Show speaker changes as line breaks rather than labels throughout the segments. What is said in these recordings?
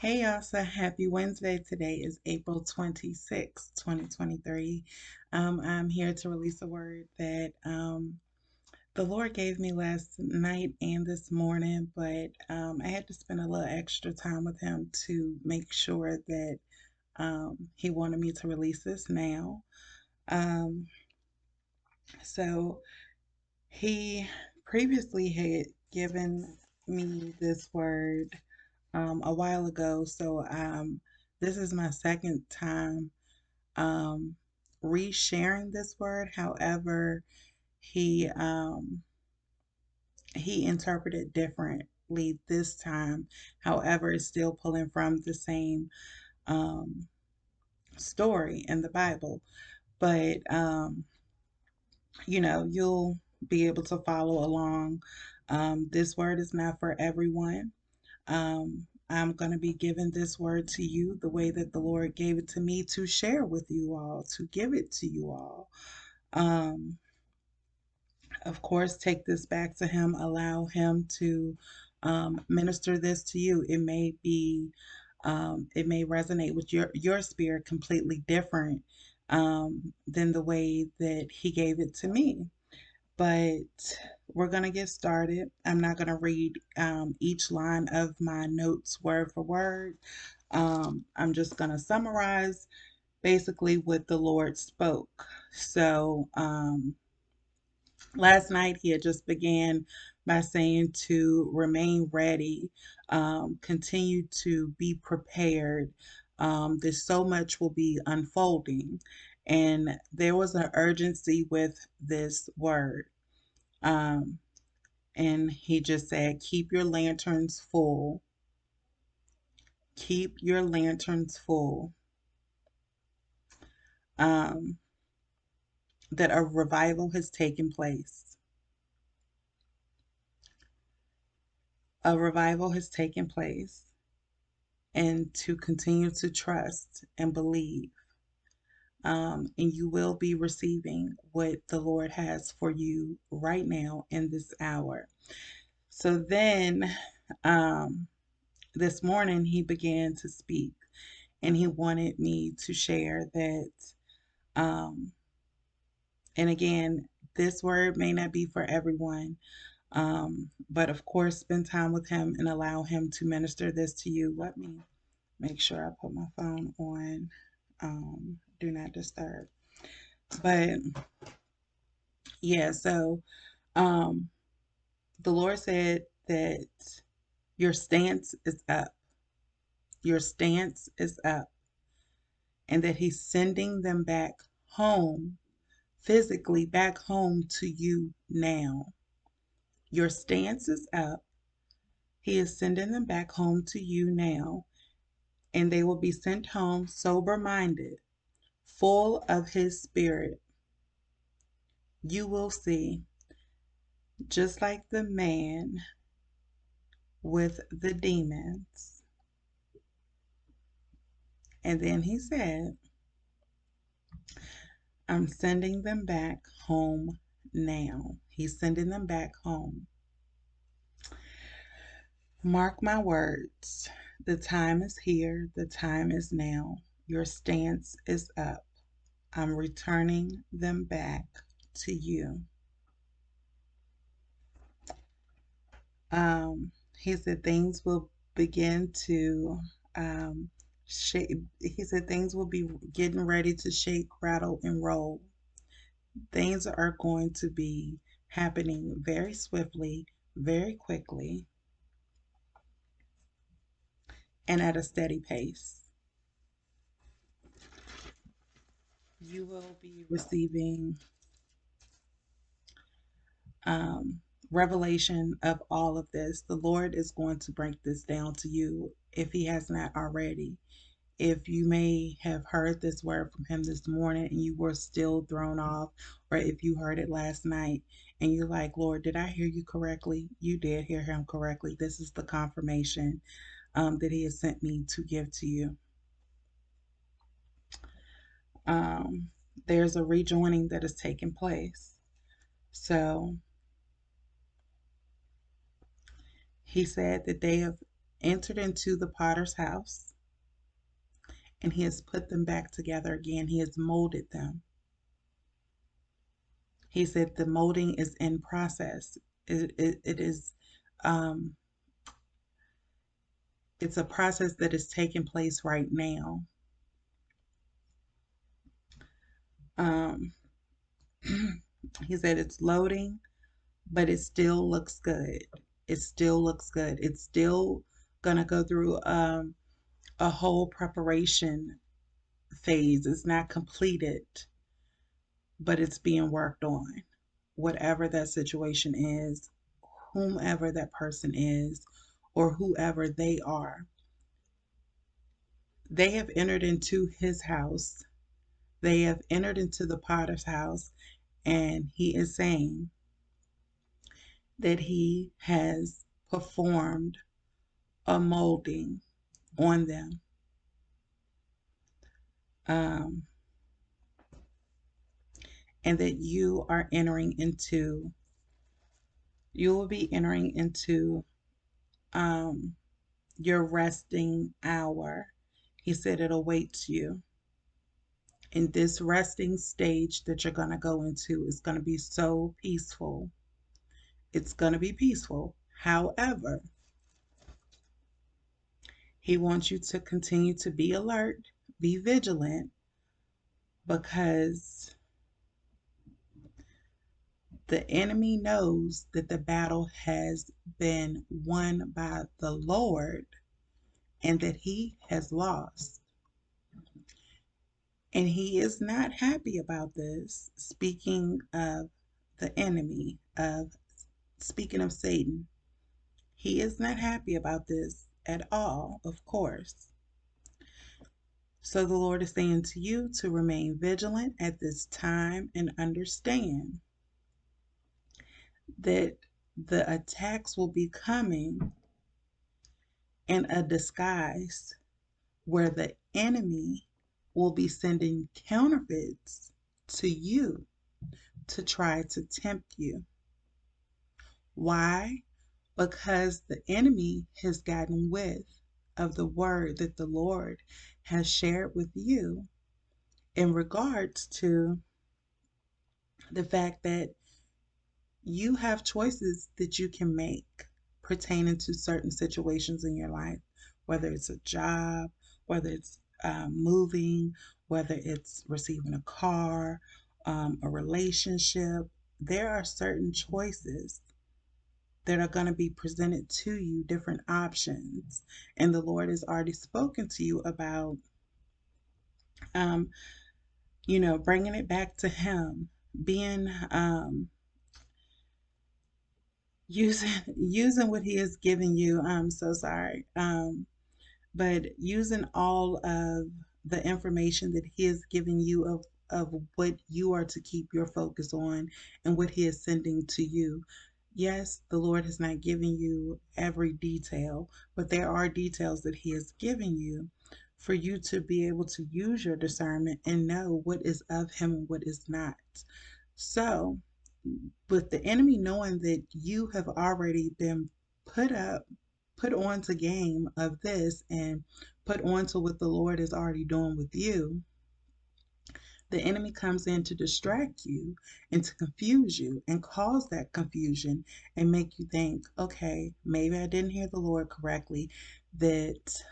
Hey y'all, so happy Wednesday. Today is April 26th, 2023. I'm here to release a word that the Lord gave me last night and this morning, but I had to spend a little extra time with Him to make sure that He wanted me to release this now. Um, so He previously had given me this word a while ago. So this is my second time um, resharing this word. However, he um, he interpreted differently this time. However, it's still pulling from the same um, story in the Bible. But you'll be able to follow along. This word is not for everyone. I'm going to be giving this word to you the way that the Lord gave it to me to share with you all, to give it to you all. Um, of course, take this back to Him, allow Him to minister this to you. It may resonate with your spirit completely different than the way that He gave it to me. But we're going to get started. I'm not going to read each line of my notes word for word. I'm just going to summarize basically what the Lord spoke. So last night he had just began by saying to remain ready, continue to be prepared. There's so much will be unfolding. And there was an urgency with this word. Um, and he just said, keep your lanterns full. Keep your lanterns full. Um, that a revival has taken place. A revival has taken place, and to continue to trust and believe. And you will be receiving what the Lord has for you right now in this hour. So then, um, this morning, he began to speak, and he wanted me to share that. Um, and again, this word may not be for everyone. But of course, spend time with him and allow him to minister this to you. Let me make sure I put my phone on do not disturb. But yeah, so um, the Lord said that your stance is up. Your stance is up, and that He's sending them back home, physically back home to you now. Your stance is up. He is sending them back home to you now, and they will be sent home sober minded, full of His Spirit. You will see, just like the man with the demons. And then he said, I'm sending them back home now. He's sending them back home. Mark my words. The time is here. The time is now. Your stance is up. I'm returning them back to you. He said things will begin to shake. He said things will be getting ready to shake, rattle, and roll. Things are going to be happening very swiftly, very quickly, and at a steady pace. You will be receiving um, revelation of all of this. The Lord is going to break this down to you if He has not already. If you may have heard this word from Him this morning and you were still thrown off, or if you heard it last night and you're like, Lord, did I hear you correctly? You did hear Him correctly. This is the confirmation that He has sent me to give to you. Um, there's a rejoining that is taking place. So He said that they have entered into the potter's house, and he has put them back together again. He has molded them. He said the molding is in process. It is, um, it's a process that is taking place right now. Um, he said it's loading, but it still looks good. It still looks good. It's still gonna go through a whole preparation phase. It's not completed, but it's being worked on. Whatever that situation is, whomever that person is, or whoever they are, they have entered into his house. They have entered into the potter's house, and he is saying that he has performed a molding on them. Um, and that you will be entering into um, your resting hour. He said it awaits you. And this resting stage that you're going to go into is going to be so peaceful. It's going to be peaceful. However, he wants you to continue to be alert, be vigilant, because the enemy knows that the battle has been won by the Lord and that he has lost. And he is not happy about this. Speaking of the enemy, of speaking of Satan, he is not happy about this at all, of course. So the Lord is saying to you to remain vigilant at this time and understand that the attacks will be coming in a disguise where the enemy will be sending counterfeits to you to try to tempt you. Why? Because the enemy has gotten wind of the word that the Lord has shared with you in regards to the fact that you have choices that you can make pertaining to certain situations in your life, whether it's a job, whether it's moving, whether it's receiving a car, a relationship. There are certain choices that are going to be presented to you, different options. And the Lord has already spoken to you about, um, bringing it back to Him, being, using what He has given you. I'm so sorry. But using all of the information that He has given you of what you are to keep your focus on and what He is sending to you. Yes, the Lord has not given you every detail, but there are details that He has given you for you to be able to use your discernment and know what is of Him and what is not. So, with the enemy knowing that you have already been put up, put on to game of this and put on to what the Lord is already doing with you, the enemy comes in to distract you and to confuse you and cause that confusion and make you think, okay, maybe I didn't hear the Lord correctly, that,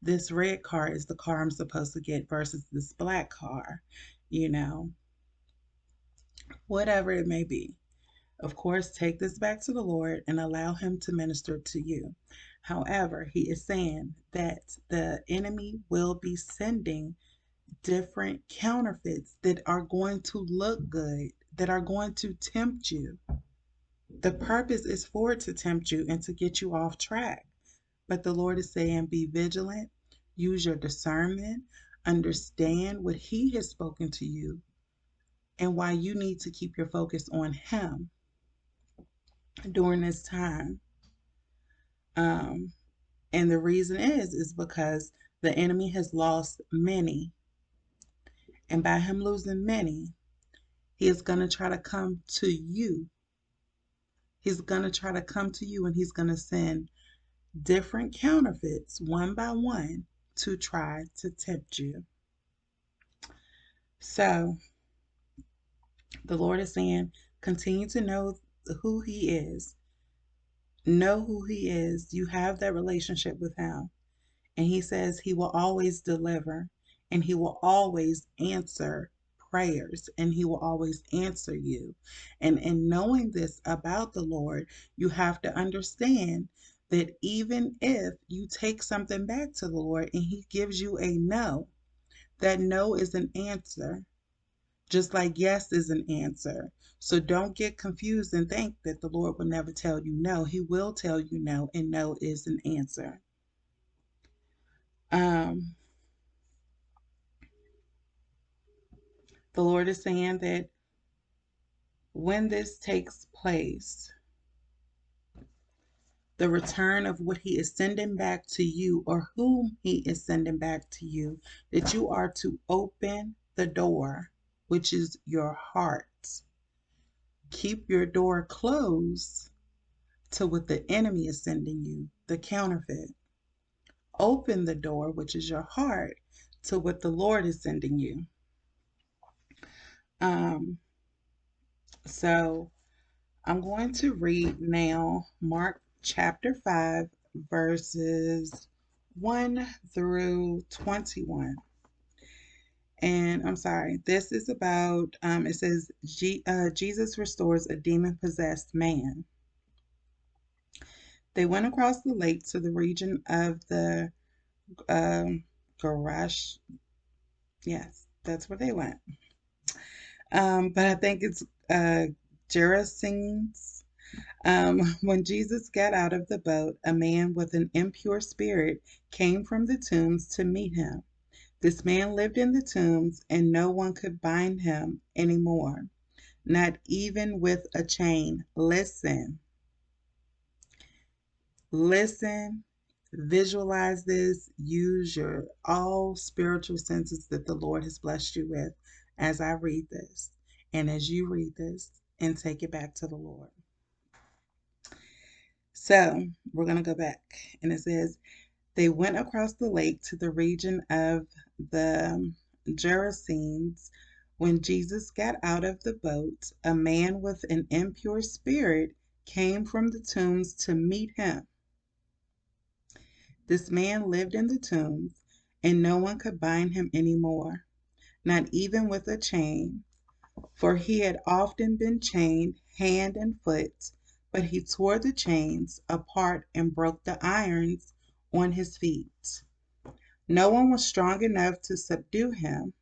this red car is the car I'm supposed to get versus this black car, you know, whatever it may be. Of course, take this back to the Lord and allow Him to minister to you. However, He is saying that the enemy will be sending different counterfeits that are going to look good, that are going to tempt you. The purpose is for it to tempt you and to get you off track. But the Lord is saying, be vigilant, use your discernment, understand what He has spoken to you, and why you need to keep your focus on Him during this time. Um, and the reason is because the enemy has lost many. And by him losing many, he is going to try to come to you. He's going to try to come to you and he's going to send different counterfeits one by one to try to tempt you. So the Lord is saying, continue to know who He is. Know who He is. You have that relationship with Him. And He says He will always deliver and He will always answer prayers and He will always answer you. And in knowing this about the Lord, you have to understand that even if you take something back to the Lord and He gives you a no, that no is an answer, just like yes is an answer. So don't get confused and think that the Lord will never tell you no. He will tell you no, and no is an answer. Um, the Lord is saying that when this takes place, the return of what He is sending back to you or whom He is sending back to you, that you are to open the door, which is your heart. Keep your door closed to what the enemy is sending you, the counterfeit. Open the door, which is your heart, to what the Lord is sending you. Um, so I'm going to read now Mark chapter 5, verses 1 through 21. And I'm sorry, this is about, it says, Jesus restores a demon possessed man. They went across the lake to the region of the Garash. Yes, that's where they went. But I think it's Gerasenes. When Jesus got out of the boat, a man with an impure spirit came from the tombs to meet him. This man lived in the tombs, and no one could bind him anymore, not even with a chain. Listen, listen, visualize this, use your all spiritual senses that the Lord has blessed you with as I read this, and as you read this, and take it back to the Lord. So we're going to go back, and it says, they went across the lake to the region of the Gerasenes. When Jesus got out of the boat, a man with an impure spirit came from the tombs to meet him. This man lived in the tombs, and no one could bind him any more, not even with a chain, for he had often been chained hand and foot, but he tore the chains apart and broke the irons on his feet. No one was strong enough to subdue him.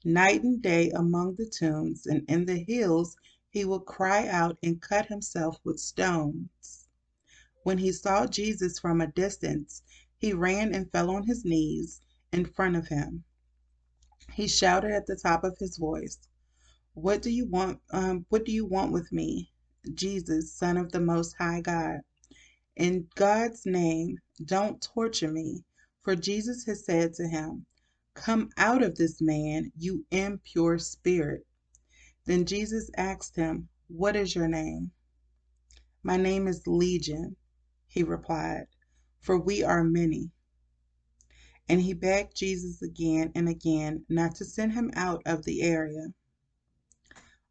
Night and day among the tombs and in the hills he would cry out and cut himself with stones. When he saw Jesus from a distance, he ran and fell on his knees in front of him. He shouted at the top of his voice, "What do you want? What do you want with me, Jesus, Son of the Most High God? In God's name, don't torture me." For Jesus had said to him, "Come out of this man, you impure spirit." Then Jesus asked him, "What is your name?" "My name is Legion," he replied, "for we are many." And he begged Jesus again and again not to send him out of the area.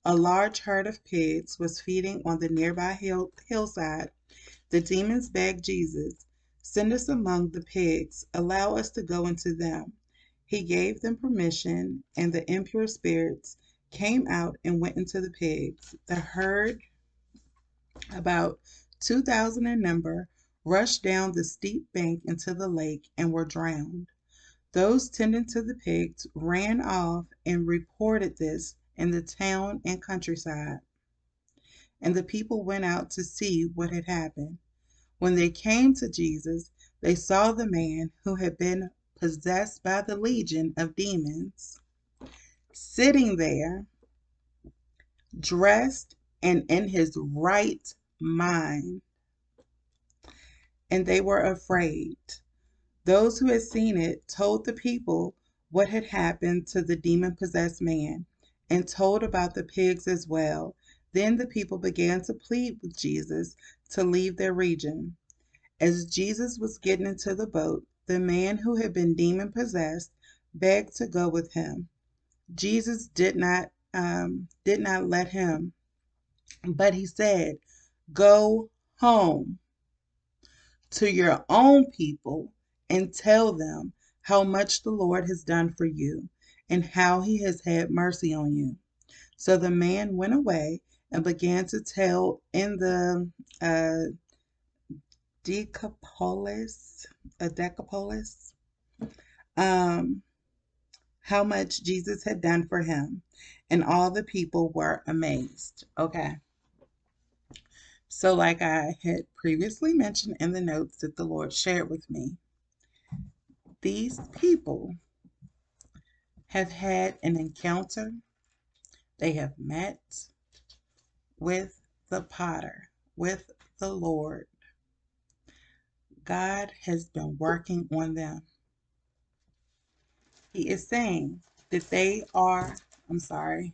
A large herd of pigs was feeding on the nearby hillside. The demons begged Jesus, "Send us among the pigs, allow us to go into them." He gave them permission, and the impure spirits came out and went into the pigs. The herd, about 2,000 in number, rushed down the steep bank into the lake and were drowned. Those tending to the pigs ran off and reported this in the town and countryside, and the people went out to see what had happened. When they came to Jesus, they saw the man who had been possessed by the legion of demons sitting there, dressed and in his right mind, and they were afraid. Those who had seen it told the people what had happened to the demon-possessed man, and told about the pigs as well. Then the people began to plead with Jesus to leave their region. As Jesus was getting into the boat, the man who had been demon possessed begged to go with him. Jesus did not let him, but he said, "Go home to your own people and tell them how much the Lord has done for you and how he has had mercy on you." So the man went away and began to tell in the uh, Decapolis, Decapolis, um, how much Jesus had done for him, and all the people were amazed. Okay, so like I had previously mentioned in the notes that the Lord shared with me, these people have had an encounter, they have met with the potter, with the Lord. God has been working on them. He is saying that they are, I'm sorry,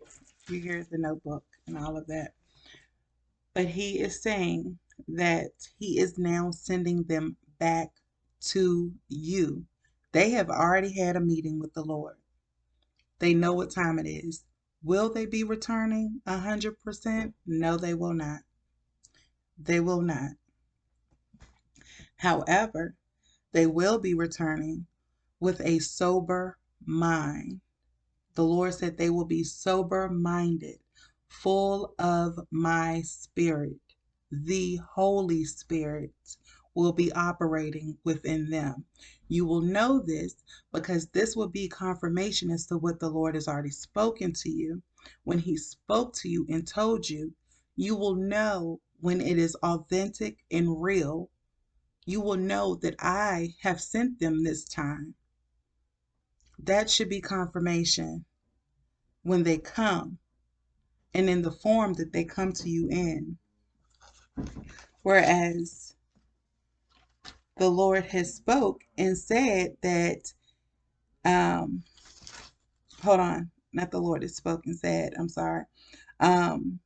you hear the notebook and all of that, but he is saying that he is now sending them back to you. They have already had a meeting with the Lord. They know what time it is. Will they be returning 100%? No, they will not. They will not. However, they will be returning with a sober mind. The Lord said they will be sober minded, full of my spirit. The Holy Spirit will be operating within them. You will know this because this will be confirmation as to what the Lord has already spoken to you. When He spoke to you and told you, you will know when it is authentic and real. You will know that I have sent them this time. That should be confirmation when they come and in the form that they come to you in. Whereas the Lord has spoke and said that, um, hold on, not the Lord has spoken, said, I'm sorry. Um,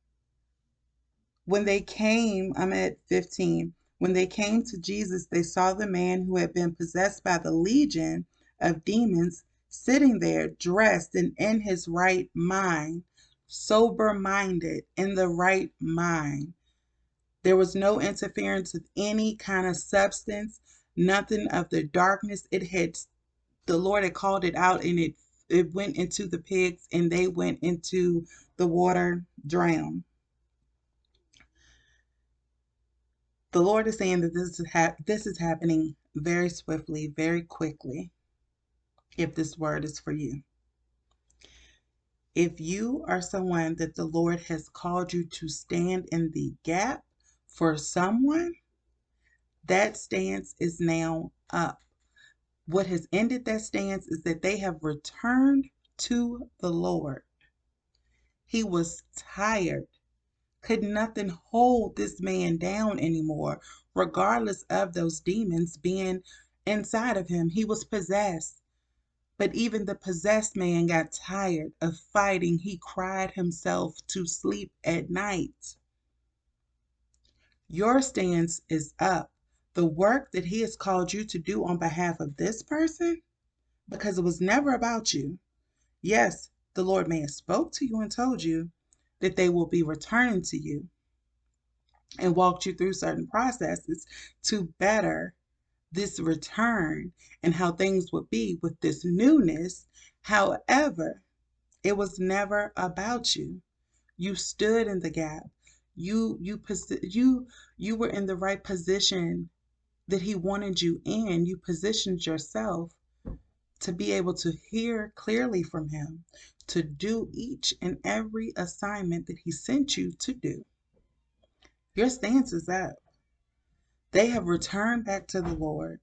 when they came, I'm at 15. When they came to Jesus, they saw the man who had been possessed by the legion of demons sitting there, dressed and in his right mind, sober minded, in the right mind. There was no interference of any kind of substance, nothing of the darkness. The Lord had called it out, and it went into the pigs and they went into the water, drowned. The Lord is saying that this is happening very swiftly, very quickly, if this word is for you. If you are someone that the Lord has called you to stand in the gap for someone, that stance is now up. What has ended that stance is that they have returned to the Lord. He was tired. Could nothing hold this man down anymore, regardless of those demons being inside of him. He was possessed. But even the possessed man got tired of fighting. He cried himself to sleep at night. Your stance is up. The work that he has called you to do on behalf of this person, because it was never about you. Yes, the Lord may have spoke to you and told you that they will be returning to you and walked you through certain processes to better this return and how things would be with this newness. However, it was never about you. You stood in the gap. You were in the right position that he wanted you in. You positioned yourself to be able to hear clearly from him, to do each and every assignment that he sent you to do. Your stance is up. They have returned back to the Lord.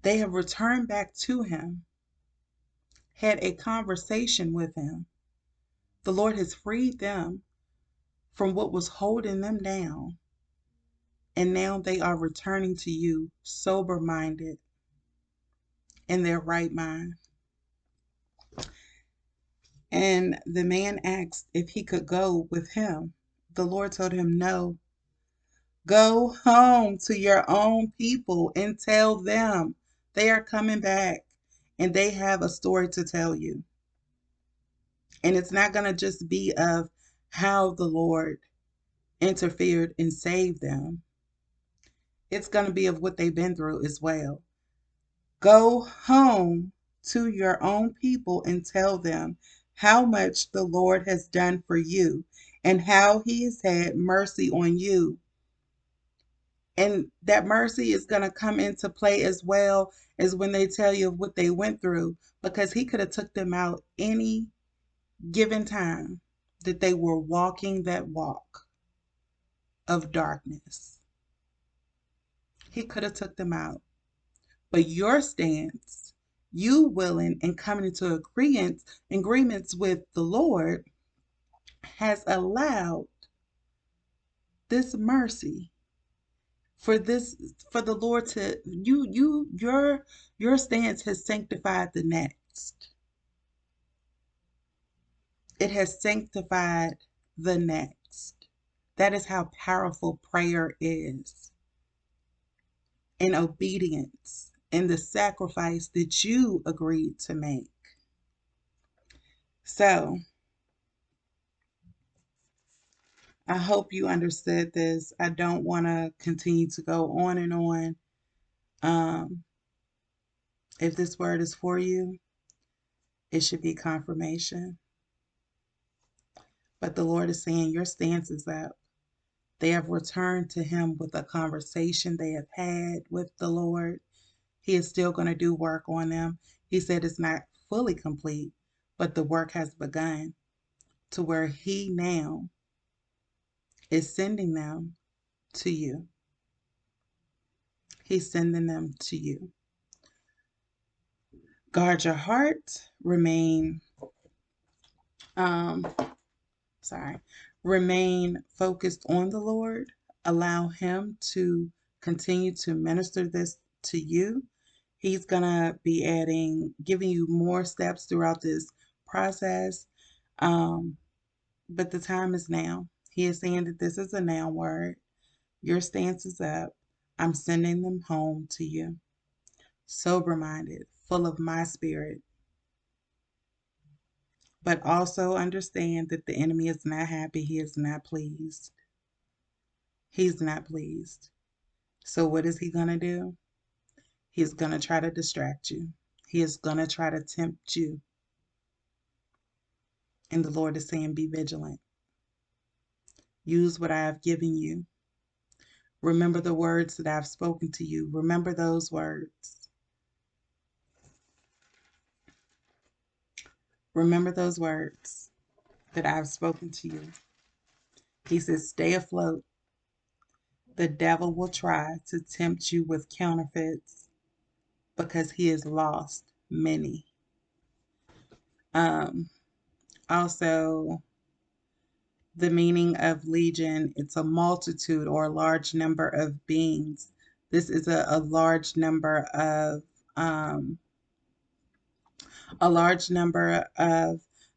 They have returned back to him, had a conversation with him. The Lord has freed them from what was holding them down. And now they are returning to you sober minded, in their right mind. And the man asked if he could go with him. The Lord told him, no, Go home to your own people and tell them they are coming back and they have a story to tell you. And it's not going to just be of how the Lord interfered and saved them, it's going to be of what they've been through as well. Go home to your own people and tell them how much the Lord has done for you and how he has had mercy on you. And that mercy is going to come into play as well as when they tell you of what they went through, because he could have took them out any given time that they were walking that walk of darkness. He could have took them out. But your stance, you willing and coming into agreements with the Lord, has allowed this mercy for the Lord to your stance has sanctified the next. It has sanctified the next. That is how powerful prayer is, in obedience, in the sacrifice that you agreed to make. So I hope you understood this. I don't want to continue to go on and on. Um, if this word is for you, it should be confirmation. But the Lord is saying your stance is up. They have returned to Him with a conversation they have had with the Lord. He is still going to do work on them. He said it's not fully complete, but the work has begun to where He now is sending them to you. He's sending them to you. Guard your heart. Um, remain focused on the Lord. Allow Him to continue to minister this to you. He's going to be giving you more steps throughout this process. But the time is now. He is saying that this is a now word. Your stance is up. I'm sending them home to you. Sober minded, full of my spirit. But also understand that the enemy is not happy. He is not pleased. He's not pleased. So what is he going to do? He's going to try to distract you. He is going to try to tempt you. And the Lord is saying, be vigilant. Use what I have given you. Remember the words that I've spoken to you. Remember those words. Remember those words that I've spoken to you. He says, stay afloat. The devil will try to tempt you with counterfeits because he has lost many. Also, the meaning of legion, it's a multitude or a large number of beings. This is a large number of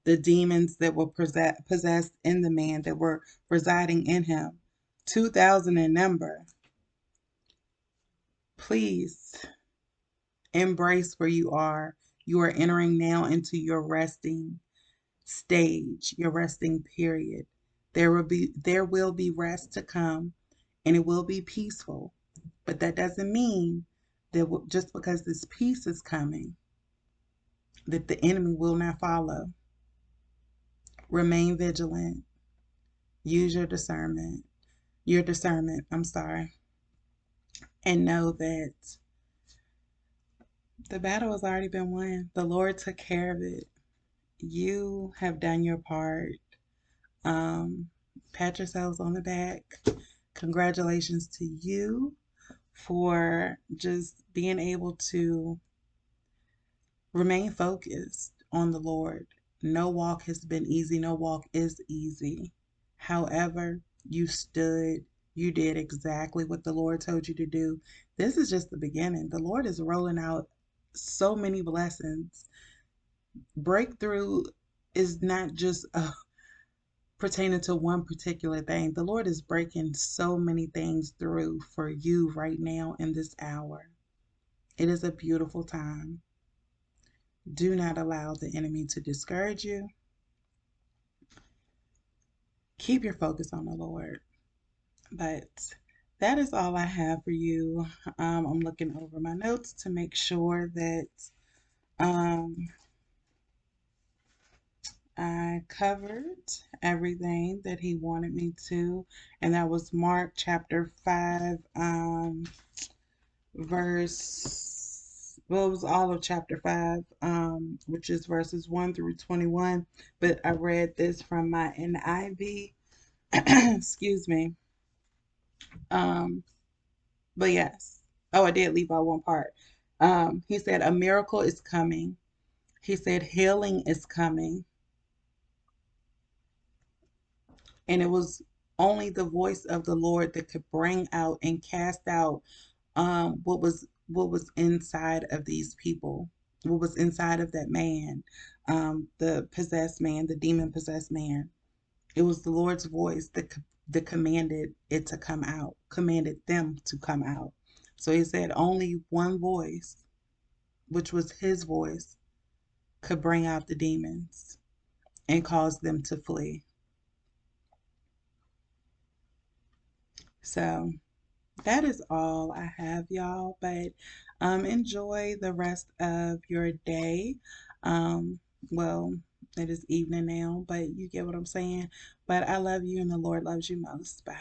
the demons that were possessed in the man, that were residing in him. 2,000 in number. Please embrace where you are. You are entering now into your resting stage, your resting period. There will be rest to come, and it will be peaceful. But that doesn't mean that just because this peace is coming, that the enemy will not follow. Remain vigilant. Use your discernment. And know that the battle has already been won. The Lord took care of it. You have done your part. Pat yourselves on the back. Congratulations to you for just being able to remain focused on the Lord. No walk has been easy. No walk is easy. However, you stood. You did exactly what the Lord told you to do. This is just the beginning. The Lord is rolling out so many blessings. Breakthrough is not just pertaining to one particular thing. The Lord is breaking so many things through for you right now in this hour. It is a beautiful time. Do not allow the enemy to discourage you. Keep your focus on the Lord. But that is all I have for you. I'm looking over my notes to make sure that um, I covered everything that he wanted me to. And that was Mark chapter 5, well, it was all of chapter 5, which is verses 1 through 21. But I read this from my NIV. Excuse me. Um, but yes. Oh, I did leave out one part. He said, a miracle is coming. He said, healing is coming. And it was only the voice of the Lord that could bring out and cast out what was inside of these people, what was inside of that man, the possessed man, the demon possessed man. It was the Lord's voice that commanded it to come out, commanded them to come out. So he said only one voice, which was his voice, could bring out the demons and cause them to flee. So that is all I have, y'all. But enjoy the rest of your day. Um, well, it is evening now, but you get what I'm saying. But I love you, and the Lord loves you most. Bye.